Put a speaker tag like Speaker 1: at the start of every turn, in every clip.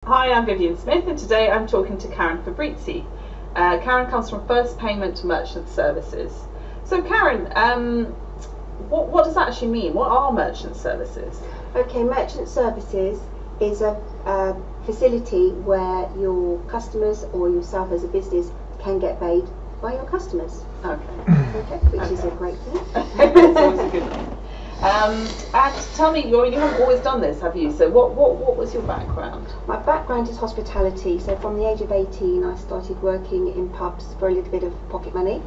Speaker 1: Hi, I'm Vivian Smith, and today I'm talking to Faren Fabrizi. Karen comes from First Payment Merchant Services. So Karen, what does that actually mean? What are merchant services?
Speaker 2: Okay, merchant services is a facility where your customers or yourself as a business can get paid by your customers.
Speaker 1: Okay,
Speaker 2: which is a great thing.
Speaker 1: It's always a good thing. And tell me, you haven't always done this, have you? So what was your background?
Speaker 2: My background is hospitality, so from the age of 18 I started working in pubs for a little bit of pocket money,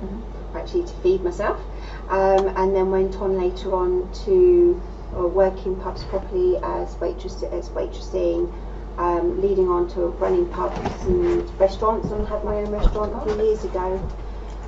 Speaker 2: actually to feed myself, and then went on later on to work in pubs properly as waitressing, leading on to running pubs and restaurants, and had my own restaurant a few years ago.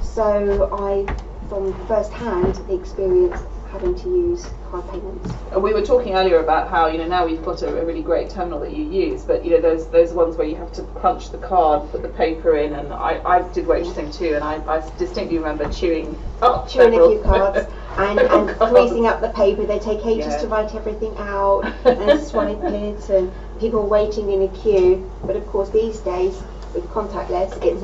Speaker 2: So I, from first hand, experienced having to use card payments.
Speaker 1: We were talking earlier about how now we've got a really great terminal that you use, but those ones where you have to punch the card, put the paper in, and I did waitressing too, and I distinctly remember chewing
Speaker 2: a few cards and creasing up the paper. They take ages to write everything out and swipe it, and people waiting in a queue. But of course these days with contactless, it's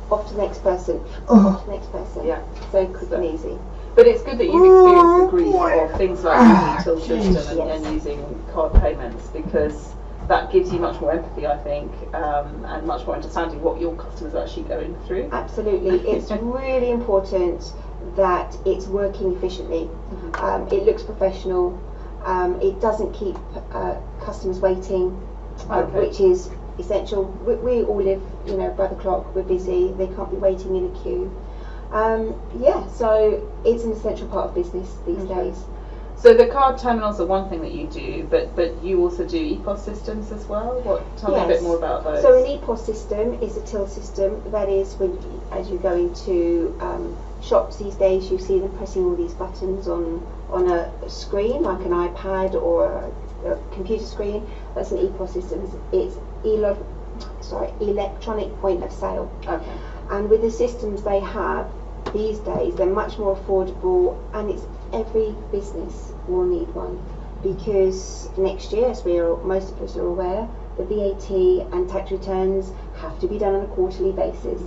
Speaker 2: off to the next person, off to the next person.
Speaker 1: Yeah.
Speaker 2: So quick and easy.
Speaker 1: But it's good that you've experienced the grief of things like the till system and using card payments, because that gives you much more empathy, I think, and much more understanding what your customers are actually going through.
Speaker 2: Absolutely. It's really important that it's working efficiently. It looks professional. It doesn't keep customers waiting, which is essential. We all live, by the clock. We're busy. They can't be waiting in a queue. So it's an essential part of business these days.
Speaker 1: So the card terminals are one thing that you do, but you also do EPOS systems as well. Tell me a bit more about those.
Speaker 2: So an EPOS system is a till system. That is when, as you go into shops these days, you see them pressing all these buttons on a screen, like an iPad or a computer screen. That's an EPOS system. It's electronic point of sale.
Speaker 1: Okay.
Speaker 2: And with the systems they have these days, they're much more affordable, and every business will need one, because next year, as most of us are aware, the VAT and tax returns have to be done on a quarterly basis.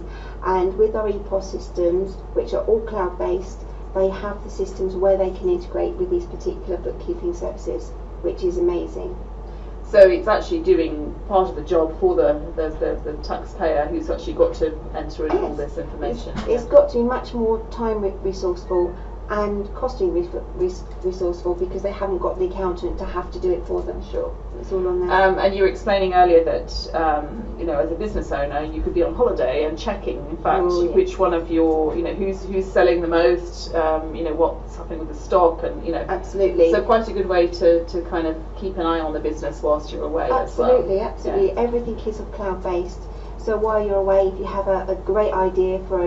Speaker 2: And with our EPOS systems, which are all cloud-based, they have the systems where they can integrate with these particular bookkeeping services, which is amazing.
Speaker 1: So it's actually doing part of the job for the taxpayer who's actually got to enter in all this information.
Speaker 2: It's got to be much more time resourceful and costing resourceful, because they haven't got the accountant to have to do it for them.
Speaker 1: Sure.
Speaker 2: It's all on there.
Speaker 1: And you were explaining earlier that as a business owner, you could be on holiday and checking, in fact, which one of your, who's selling the most, what's happening with the stock, and
Speaker 2: Absolutely.
Speaker 1: So quite a good way to kind of keep an eye on the business whilst you're away as well.
Speaker 2: Absolutely. Yeah. Everything is cloud based. So while you're away, if you have a great idea for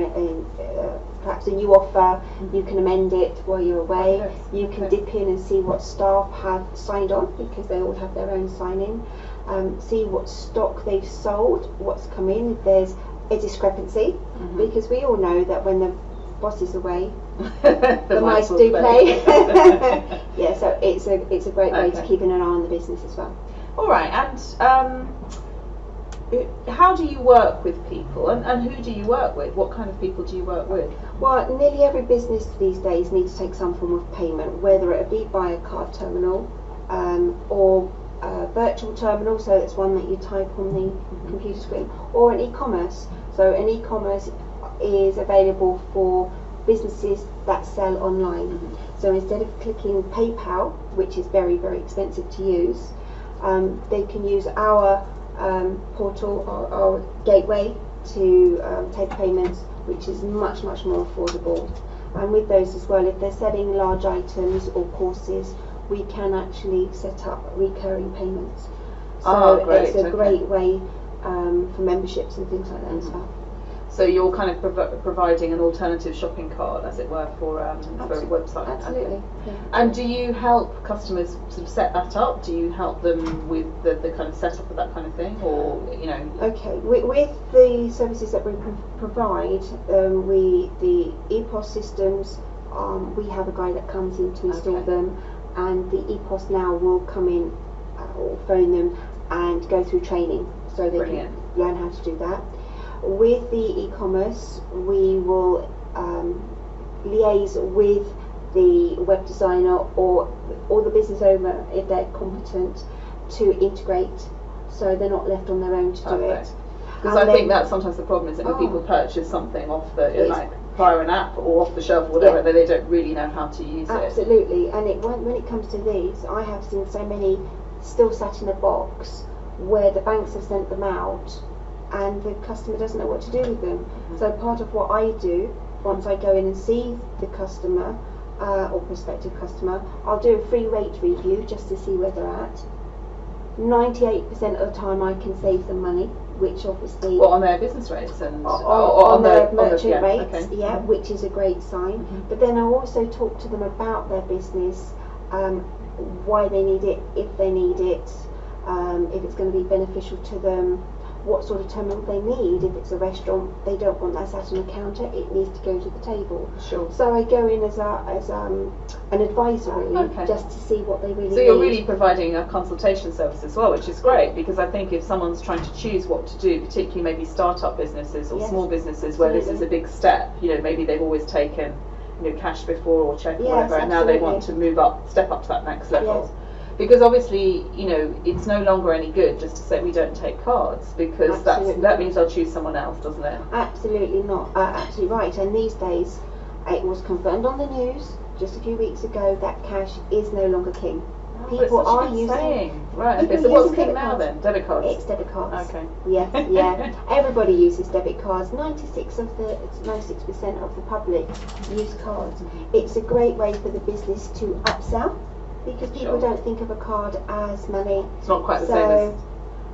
Speaker 2: perhaps a new offer, you can amend it while you're away. You can dip in and see what staff have signed on, because they all have their own sign-in. See what stock they've sold, what's come in, if there's a discrepancy, because we all know that when the boss is away, the mice do play. So it's a great way to keep an eye on the business as well.
Speaker 1: All right, and how do you work with people, and who do you work with? What kind of people do you work with?
Speaker 2: Well, nearly every business these days needs to take some form of payment, whether it be by a card terminal or a virtual terminal, so it's one that you type on the computer screen, or an e-commerce. So an e-commerce is available for businesses that sell online. So instead of clicking PayPal, which is very, very expensive to use, they can use our portal, our gateway, to take payments, which is much, much more affordable. And with those as well, if they're selling large items or courses, we can actually set up recurring payments. So it's a great way for memberships and things like that as well.
Speaker 1: So you're kind of providing an alternative shopping cart, as it were, for a website.
Speaker 2: Absolutely.
Speaker 1: Okay.
Speaker 2: Yeah.
Speaker 1: And do you help customers sort of set that up? Do you help them with the kind of setup of that kind of thing, or
Speaker 2: Okay. With the services that we provide, the EPOS systems, we have a guy that comes in to install them, and the EPOS now will come in or phone them and go through training. so they
Speaker 1: Brilliant.
Speaker 2: can learn how to do that. With the e-commerce, we will liaise with the web designer or the business owner, if they're competent, to integrate, so they're not left on their own to do it.
Speaker 1: Because I think that's sometimes the problem, is that when people purchase something off the like via an app or off the shelf or whatever, they don't really know how to use it.
Speaker 2: Absolutely, and when it comes to these, I have seen so many still sat in a box where the banks have sent them out and the customer doesn't know what to do with them. So part of what I do, once I go in and see the customer or prospective customer, I'll do a free rate review just to see where they're at. 98% of the time I can save them money, which obviously...
Speaker 1: Well, on their business rates and...
Speaker 2: on their merchant rates,
Speaker 1: okay.
Speaker 2: Which is a great sign. But then I also talk to them about their business, why they need it, if they need it, if it's going to be beneficial to them, what sort of terminal they need. If it's a restaurant, they don't want that sat on the counter, it needs to go to the table.
Speaker 1: Sure.
Speaker 2: So I go in as an advisory, just to see what they really need.
Speaker 1: So you're really providing a consultation service as well, which is great, because I think if someone's trying to choose what to do, particularly maybe start-up businesses or small businesses where this is a big step, maybe they've always taken cash before or check or whatever, and now they want to step up to that next level. Yes. Because obviously, it's no longer any good just to say we don't take cards, because that means they'll choose someone else, doesn't it?
Speaker 2: Absolutely not. Absolutely right. And these days, it was confirmed on the news just a few weeks ago that cash is no longer king. People are using.
Speaker 1: Right. Okay. So what's king now then? Debit cards.
Speaker 2: It's debit cards.
Speaker 1: Okay.
Speaker 2: Yeah. Everybody uses debit cards. 96% of the public use cards. It's a great way for the business to upsell, because people don't think of a card as money.
Speaker 1: It's not quite the same as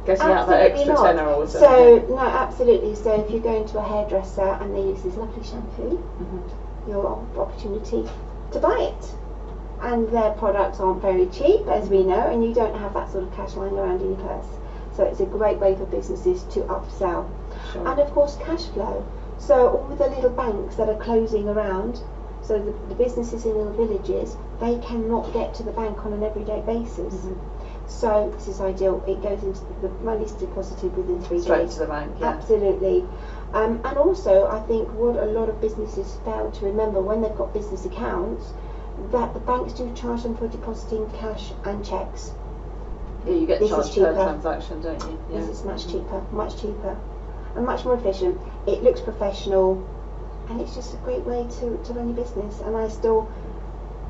Speaker 1: getting out that extra tenner or something.
Speaker 2: So, no, absolutely. So if you go into a hairdresser and they use this lovely shampoo, your opportunity to buy it. And their products aren't very cheap, as we know, and you don't have that sort of cash lying around in your purse. So it's a great way for businesses to upsell. Sure. And of course, cash flow. So all the little banks that are closing around, so the businesses in the villages, they cannot get to the bank on an everyday basis. So this is ideal. It goes into the money's deposited within 3 days.
Speaker 1: Straight to the bank. Yeah.
Speaker 2: Absolutely. And also, I think what a lot of businesses fail to remember when they've got business accounts, that the banks do charge them for depositing cash and cheques.
Speaker 1: Yeah, you get charged per transaction, don't you? Yeah.
Speaker 2: This is much cheaper, and much more efficient. It looks professional, and it's just a great way to run your business. And I still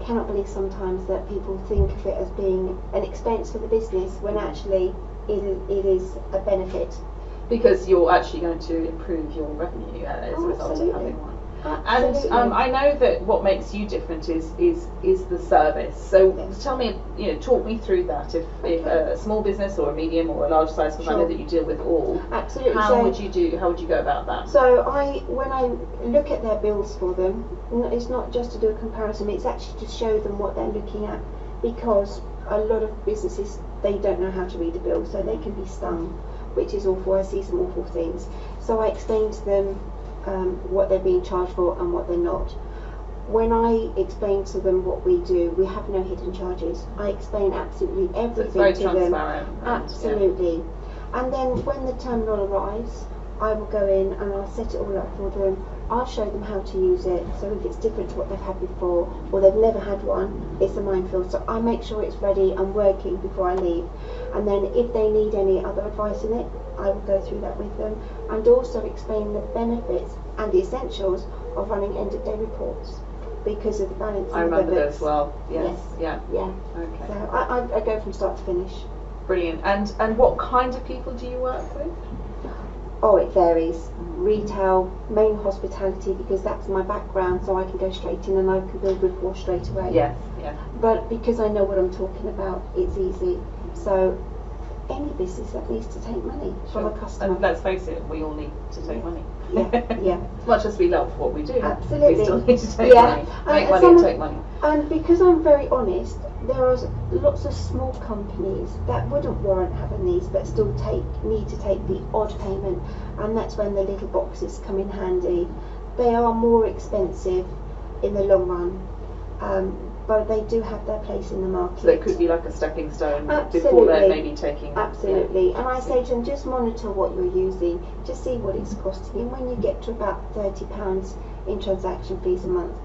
Speaker 2: cannot believe sometimes that people think of it as being an expense for the business, when actually it is a benefit. Because
Speaker 1: you're actually going to improve your revenue as a result of having one.
Speaker 2: Absolutely.
Speaker 1: And I know that what makes you different is the service. So tell me, talk me through that. If a small business or a medium or a large size, because I know that you deal with all.
Speaker 2: Absolutely.
Speaker 1: How would you go about that?
Speaker 2: So when I look at their bills for them, it's not just to do a comparison. It's actually to show them what they're looking at, because a lot of businesses, they don't know how to read a bill, so they can be stung, which is awful. I see some awful things. So I explain to them what they're being charged for and what they're not. When I explain to them what we do, we have no hidden charges. I explain absolutely everything to them. Absolutely. And then when the terminal arrives, I will go in and I'll set it all up for them. I'll show them how to use it. So if it's different to what they've had before, or they've never had one, it's a minefield. So I make sure it's ready and working before I leave. And then if they need any other advice in it, I will go through that with them, and also explain the benefits and the essentials of running end-of-day reports, because of the balance.
Speaker 1: I remember those well. Yes.
Speaker 2: Yeah.
Speaker 1: Okay.
Speaker 2: So I go from start to finish.
Speaker 1: Brilliant. And what kind of people do you work with?
Speaker 2: Oh, it varies. Retail, main hospitality, because that's my background, so I can go straight in and I can build rapport straight away.
Speaker 1: Yes.
Speaker 2: But because I know what I'm talking about, it's easy. So any business that needs to take money from a customer.
Speaker 1: And let's face it, we all need to take money.
Speaker 2: Yeah.
Speaker 1: As much as we love what we do,
Speaker 2: absolutely,
Speaker 1: we still need to take money. Make money and take money.
Speaker 2: And because I'm very honest, there are lots of small companies that wouldn't warrant having these, but still need to take the odd payment, and that's when the little boxes come in handy. They are more expensive in the long run, but they do have their place in the market.
Speaker 1: So it could be like a stepping stone
Speaker 2: Absolutely.
Speaker 1: before they're maybe taking.
Speaker 2: Absolutely. And I say to them, just monitor what you're using, just see what it's costing, and when you get to about £30 in transaction fees a month,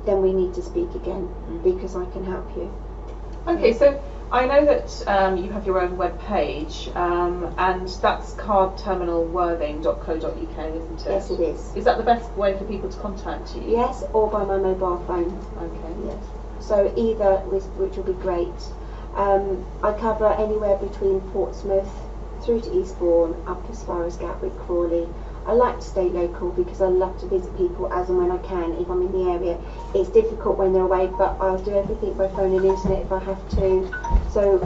Speaker 2: then we need to speak again, because I can help you.
Speaker 1: Okay, so I know that you have your own web page, and that's cardterminalworthing.co.uk, isn't it?
Speaker 2: Yes, it is.
Speaker 1: Is that the best way for people to contact you?
Speaker 2: Yes, or by my mobile phone.
Speaker 1: Okay.
Speaker 2: Yes. So either, which will be great. I cover anywhere between Portsmouth through to Eastbourne, up as far as Gatwick, Crawley. I like to stay local because I love to visit people as and when I can if I'm in the area. It's difficult when they're away, but I'll do everything by phone and internet if I have to. So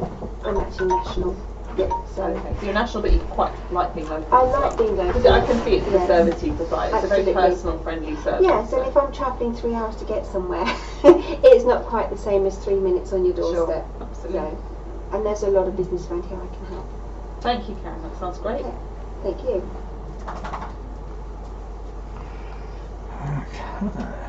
Speaker 2: I'm actually national. Yeah, so.
Speaker 1: Okay, so you're national, but you quite like being local.
Speaker 2: I like being local.
Speaker 1: Because I can see it's the service you provide. It's
Speaker 2: Absolutely.
Speaker 1: a very personal, friendly service.
Speaker 2: Yes, and if I'm travelling 3 hours to get somewhere, it's not quite the same as 3 minutes on your doorstep.
Speaker 1: Sure, absolutely.
Speaker 2: So, and there's a lot of business around here I can help.
Speaker 1: Thank you, Karen. That sounds great.
Speaker 2: Okay. Thank you.
Speaker 3: Okay.